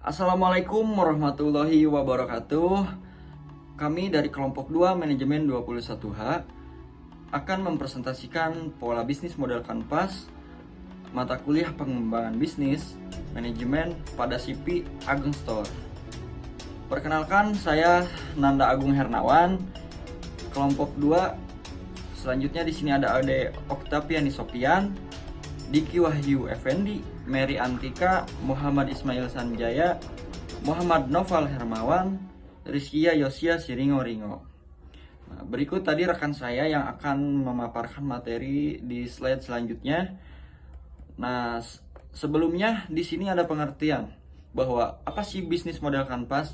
Assalamualaikum warahmatullahi wabarakatuh. Kami dari kelompok 2 manajemen 21H akan mempresentasikan pola bisnis model kanvas mata kuliah pengembangan bisnis manajemen pada CP Ageng Store. Perkenalkan, saya Nanda Agung Hernawan, kelompok 2. Selanjutnya di sini ada Ade Oktaviani Sopian, Diki Wahyu Effendi, Mary Antika, Muhammad Ismail Sanjaya, Muhammad Noval Hermawan, Rizkia Yosia Siringo-Ringo. Nah, berikut tadi rekan saya yang akan memaparkan materi di slide selanjutnya. Nah, sebelumnya di sini ada pengertian bahwa apa sih bisnis model kanvas?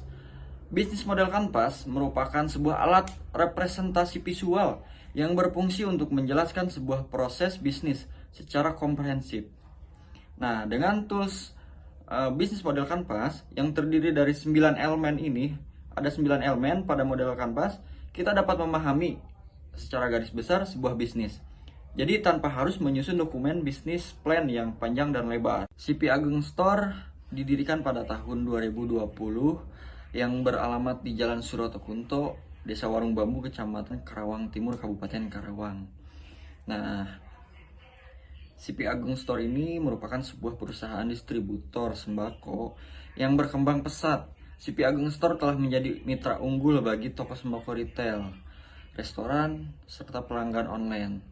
Bisnis model kanvas merupakan sebuah alat representasi visual yang berfungsi untuk menjelaskan sebuah proses bisnis secara komprehensif. Nah, dengan tools bisnis model kanvas yang terdiri dari 9 elemen ini, ada 9 elemen pada model kanvas, kita dapat memahami secara garis besar sebuah bisnis. Jadi tanpa harus menyusun dokumen bisnis plan yang panjang dan lebar. CP Ageng Store didirikan pada tahun 2020 yang beralamat di Jalan Surotokunto, Desa Warung Bambu, Kecamatan Karawang Timur, Kabupaten Karawang. Nah, CP Ageng Store ini merupakan sebuah perusahaan distributor sembako yang berkembang pesat. CP Ageng Store telah menjadi mitra unggul bagi toko sembako retail, restoran, serta pelanggan online.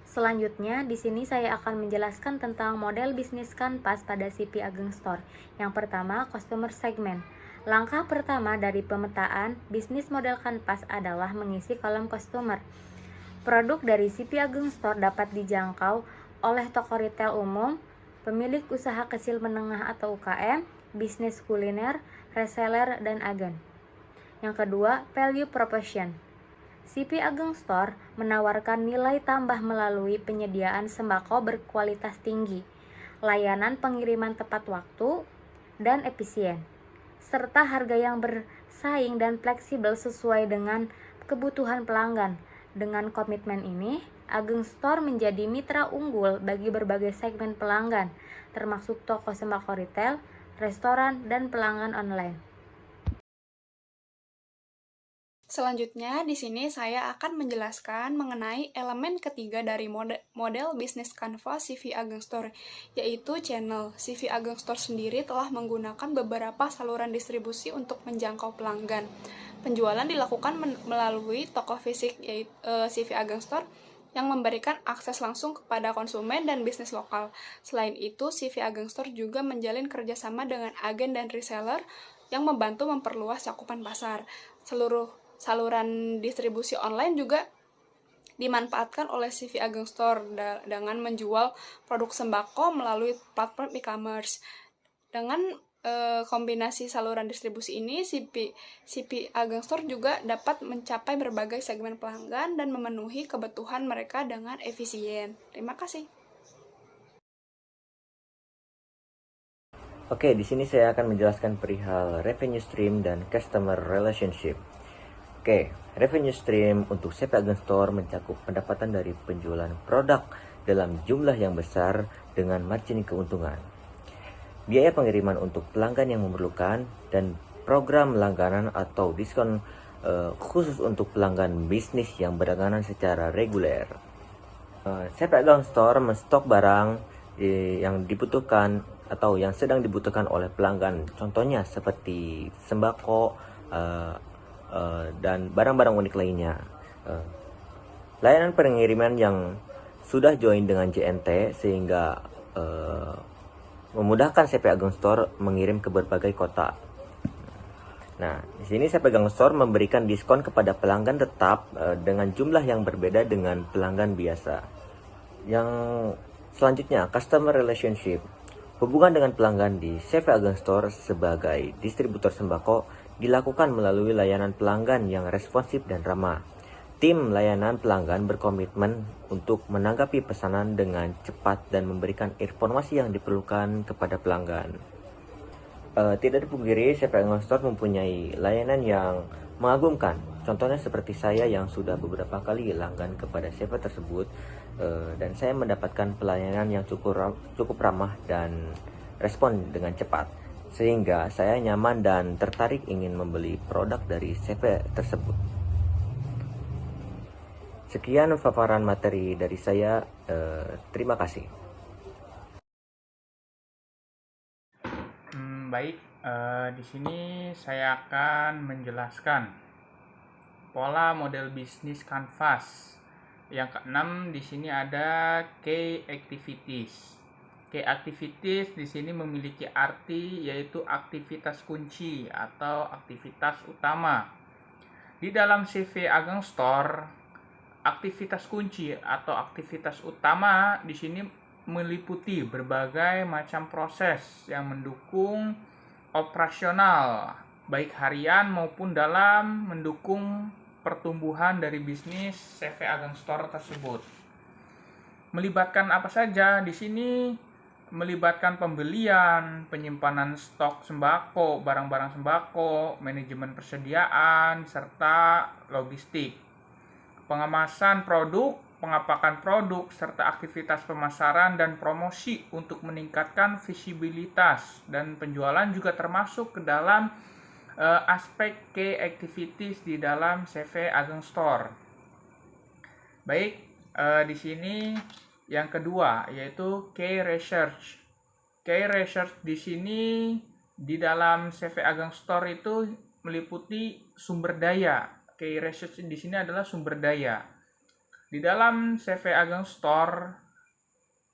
Selanjutnya, di sini saya akan menjelaskan tentang model bisnis kanvas pada CP Ageng Store. Yang pertama, customer segment. Langkah pertama dari pemetaan bisnis model kanvas adalah mengisi kolom customer. Produk dari CP Ageng Store dapat dijangkau oleh toko retail umum, pemilik usaha kecil menengah atau UKM, bisnis kuliner, reseller, dan agen. Yang kedua, value proposition. CP Ageng Store menawarkan nilai tambah melalui penyediaan sembako berkualitas tinggi, layanan pengiriman tepat waktu dan efisien, serta harga yang bersaing dan fleksibel sesuai dengan kebutuhan pelanggan. Dengan komitmen ini, Ageng Store menjadi mitra unggul bagi berbagai segmen pelanggan, termasuk toko sembako retail, restoran, dan pelanggan online. Selanjutnya, di sini saya akan menjelaskan mengenai elemen ketiga dari model bisnis kanvas CV Ageng Store, yaitu channel. CV Ageng Store sendiri telah menggunakan beberapa saluran distribusi untuk menjangkau pelanggan. Penjualan dilakukan melalui toko fisik, yaitu CV Ageng Store, yang memberikan akses langsung kepada konsumen dan bisnis lokal. Selain itu, CV Ageng Store juga menjalin kerjasama dengan agen dan reseller yang membantu memperluas cakupan pasar. Seluruh saluran distribusi online juga dimanfaatkan oleh CV Ageng Store dengan menjual produk sembako melalui platform e-commerce. Dengan kombinasi saluran distribusi ini, CP Ageng Store juga dapat mencapai berbagai segmen pelanggan dan memenuhi kebutuhan mereka dengan efisien. Terima kasih. Oke, di sini saya akan menjelaskan perihal revenue stream dan customer relationship. Oke, revenue stream untuk CP Ageng Store mencakup pendapatan dari penjualan produk dalam jumlah yang besar dengan margin keuntungan, biaya pengiriman untuk pelanggan yang memerlukan, dan program langganan atau diskon khusus untuk pelanggan bisnis yang berlangganan secara reguler. CP Ageng Store menstok barang yang dibutuhkan atau yang sedang dibutuhkan oleh pelanggan, contohnya seperti sembako, dan barang-barang unik lainnya. Layanan pengiriman yang sudah join dengan JNT sehingga memudahkan CP Ageng Store mengirim ke berbagai kota. Nah, di sini CP Ageng Store memberikan diskon kepada pelanggan tetap dengan jumlah yang berbeda dengan pelanggan biasa. Yang selanjutnya, customer relationship. Hubungan dengan pelanggan di CP Ageng Store sebagai distributor sembako dilakukan melalui layanan pelanggan yang responsif dan ramah. Tim layanan pelanggan berkomitmen untuk menanggapi pesanan dengan cepat dan memberikan informasi yang diperlukan kepada pelanggan. Tidak dipungkiri, CP Ageng Store mempunyai layanan yang mengagumkan. Contohnya seperti saya yang sudah beberapa kali langgan kepada CP tersebut, dan saya mendapatkan pelayanan yang cukup ramah dan respon dengan cepat. sehingga saya nyaman dan tertarik ingin membeli produk dari CV tersebut. Sekian paparan materi dari saya. Terima kasih. Baik, di sini saya akan menjelaskan pola model bisnis kanvas. Yang keenam di sini ada key activities. Key activities di sini memiliki arti yaitu aktivitas kunci atau aktivitas utama. Di dalam CV Ageng Store, aktivitas kunci atau aktivitas utama di sini meliputi berbagai macam proses yang mendukung operasional, baik harian maupun dalam mendukung pertumbuhan dari bisnis CV Ageng Store tersebut. Melibatkan apa saja? Di sini melibatkan pembelian, penyimpanan stok sembako, barang-barang sembako, manajemen persediaan, serta logistik. Pengemasan produk, pengapakan produk, serta aktivitas pemasaran dan promosi untuk meningkatkan visibilitas dan penjualan juga termasuk ke dalam aspek key activities di dalam CV Ageng Store. Baik, di sini yang kedua yaitu key research. Key research di sini di dalam CV Ageng Store itu meliputi sumber daya. Key research di sini adalah sumber daya. Di dalam CV Ageng Store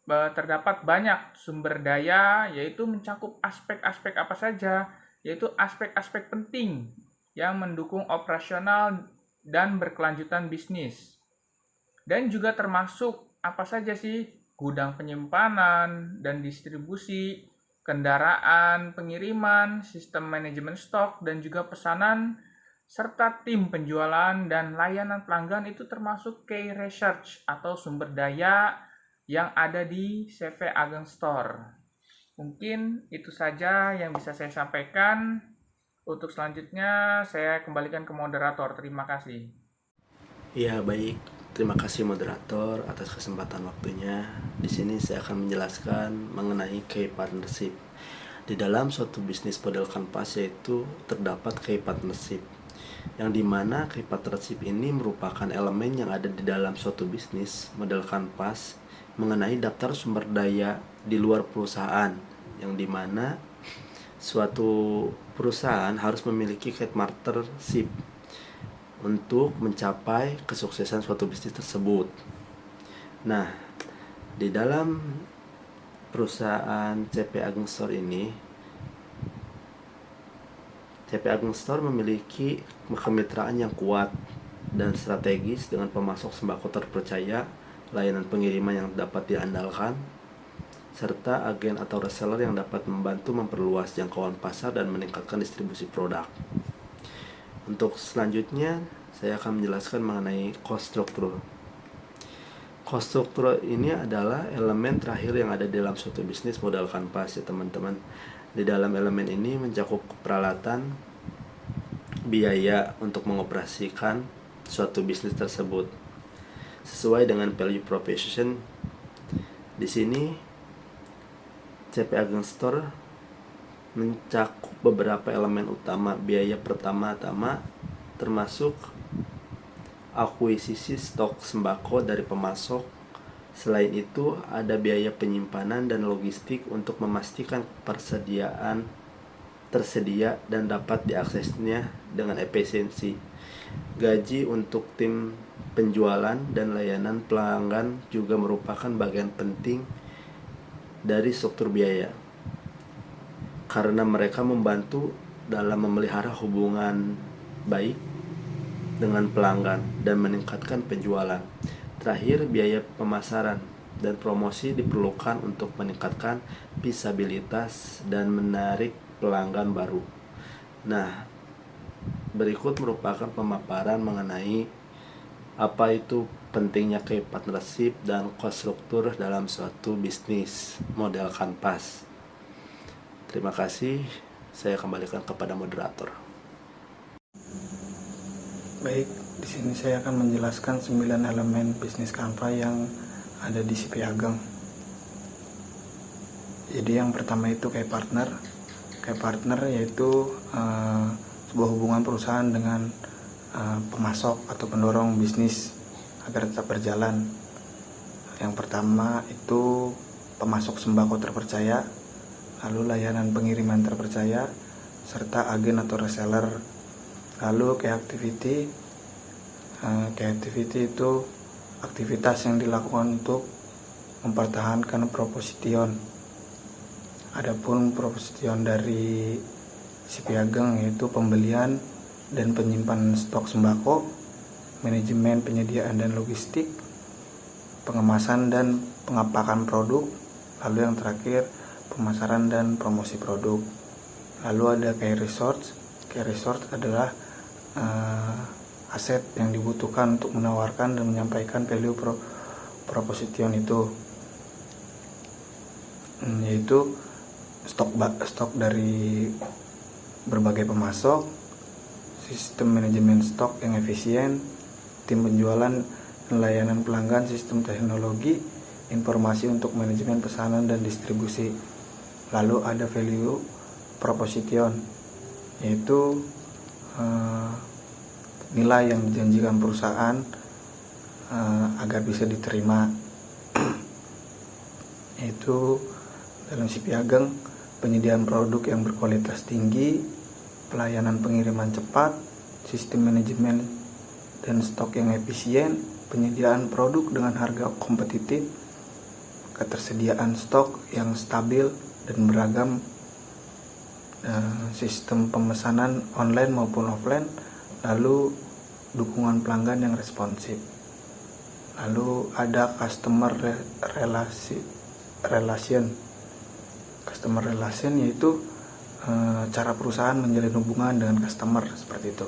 terdapat banyak sumber daya, yaitu mencakup aspek-aspek apa saja, yaitu aspek-aspek penting yang mendukung operasional dan berkelanjutan bisnis. Dan juga termasuk apa saja sih? Gudang penyimpanan dan distribusi, kendaraan pengiriman, sistem manajemen stok, dan juga pesanan, serta tim penjualan dan layanan pelanggan itu termasuk key research atau sumber daya yang ada di CV Ageng Store. Mungkin itu saja yang bisa saya sampaikan. Untuk selanjutnya saya kembalikan ke moderator. Terima kasih. Ya, baik. Terima kasih moderator atas kesempatan waktunya. Di sini saya akan menjelaskan mengenai key partnership. Di dalam suatu bisnis model kanvas yaitu terdapat key partnership, yang dimana key partnership ini merupakan elemen yang ada di dalam suatu bisnis model kanvas mengenai daftar sumber daya di luar perusahaan, yang dimana suatu perusahaan harus memiliki key partnership untuk mencapai kesuksesan suatu bisnis tersebut. Nah, di dalam perusahaan CV Ageng Store ini, CV Ageng Store memiliki kemitraan yang kuat dan strategis dengan pemasok sembako terpercaya, layanan pengiriman yang dapat diandalkan, serta agen atau reseller yang dapat membantu memperluas jangkauan pasar dan meningkatkan distribusi produk. Untuk selanjutnya, saya akan menjelaskan mengenai cost structure. Cost structure ini adalah elemen terakhir yang ada dalam suatu bisnis model kanvas ya teman-teman. Di dalam elemen ini mencakup peralatan, biaya untuk mengoperasikan suatu bisnis tersebut sesuai dengan value proposition. Di sini CV Ageng Store mencakup beberapa elemen utama. Biaya pertama-tama termasuk akuisisi stok sembako dari pemasok. Selain itu, ada biaya penyimpanan dan logistik untuk memastikan persediaan tersedia dan dapat diaksesnya dengan efisiensi. Gaji untuk tim penjualan dan layanan pelanggan juga merupakan bagian penting dari struktur biaya, karena mereka membantu dalam memelihara hubungan baik dengan pelanggan dan meningkatkan penjualan. Terakhir, biaya pemasaran dan promosi diperlukan untuk meningkatkan visibilitas dan menarik pelanggan baru. Nah, berikut merupakan pemaparan mengenai apa itu pentingnya key partnership dan cost struktur dalam suatu bisnis model kanvas. Terima kasih, saya kembalikan kepada moderator. Baik, di sini saya akan menjelaskan 9 elemen bisnis kanvas yang ada di CV Ageng. Jadi yang pertama itu key partner. kayak partner, yaitu sebuah hubungan perusahaan dengan pemasok atau pendorong bisnis agar tetap berjalan. Yang pertama itu pemasok sembako terpercaya, lalu layanan pengiriman terpercaya, serta agen atau reseller. Lalu key activity itu aktivitas yang dilakukan untuk mempertahankan proposition. Adapun proposition dari si piageng yaitu pembelian dan penyimpanan stok sembako, manajemen penyediaan dan logistik, pengemasan dan pengapakan produk, lalu yang terakhir pemasaran dan promosi produk. Lalu ada key resource. Key resource adalah aset yang dibutuhkan untuk menawarkan dan menyampaikan value proposition itu, yaitu stok dari berbagai pemasok, sistem manajemen stok yang efisien, tim penjualan dan layanan pelanggan, sistem teknologi, informasi untuk manajemen pesanan dan distribusi. Lalu ada value proposition, yaitu nilai yang dijanjikan perusahaan agar bisa diterima, yaitu dalam si piageng penyediaan produk yang berkualitas tinggi, pelayanan pengiriman cepat, sistem manajemen dan stok yang efisien, penyediaan produk dengan harga kompetitif, ketersediaan stok yang stabil dan beragam, sistem pemesanan online maupun offline, lalu dukungan pelanggan yang responsif. Lalu ada customer relation. Customer relation yaitu cara perusahaan menjalin hubungan dengan customer, seperti itu.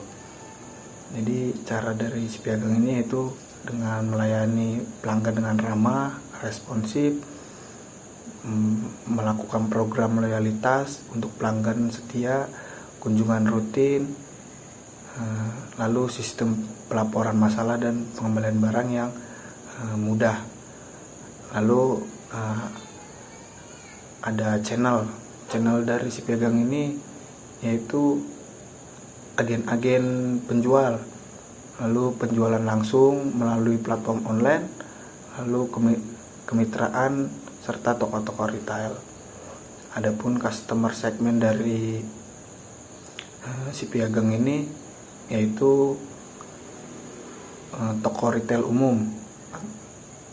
Jadi cara dari si piageng ini yaitu dengan melayani pelanggan dengan ramah, responsif, melakukan program loyalitas untuk pelanggan setia, kunjungan rutin, lalu sistem pelaporan masalah dan pengembalian barang yang mudah. Lalu ada channel dari si piageng ini yaitu agen-agen penjual, lalu penjualan langsung melalui platform online, lalu kemitraan serta toko-toko retail. Adapun customer segmen dari si piageng ini yaitu toko retail umum,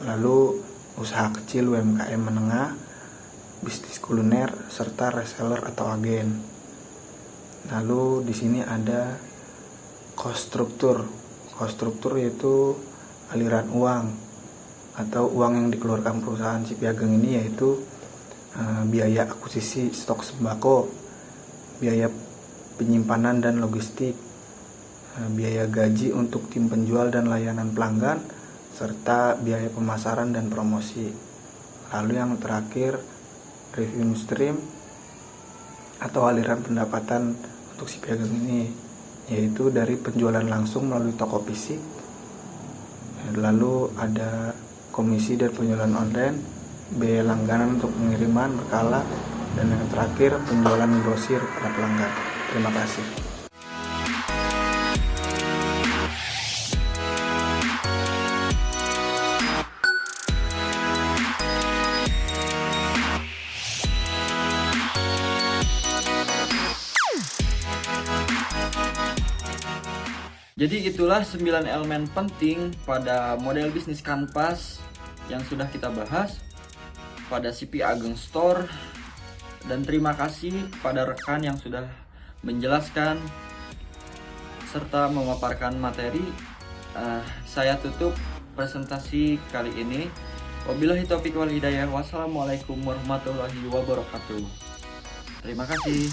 lalu usaha kecil, UMKM menengah, bisnis kuliner, serta reseller atau agen. Lalu di sini ada cost struktur. Cost struktur yaitu aliran uang atau uang yang dikeluarkan perusahaan si piageng ini, yaitu biaya akuisisi stok sembako, biaya penyimpanan dan logistik, biaya gaji untuk tim penjual dan layanan pelanggan, serta biaya pemasaran dan promosi. Lalu yang terakhir revenue stream atau aliran pendapatan untuk si piageng ini, yaitu dari penjualan langsung melalui toko fisik. Lalu ada komisi dan penjualan online, biaya langganan untuk pengiriman berkala, dan yang terakhir penjualan grosir pada pelanggan. Terima kasih. Jadi itulah 9 elemen penting pada model bisnis kanvas yang sudah kita bahas pada CP Ageng Store. Dan terima kasih kepada rekan yang sudah menjelaskan serta memaparkan materi. Saya tutup presentasi kali ini. Wabillahi taufiq wal hidayah. Wassalamualaikum warahmatullahi wabarakatuh. Terima kasih.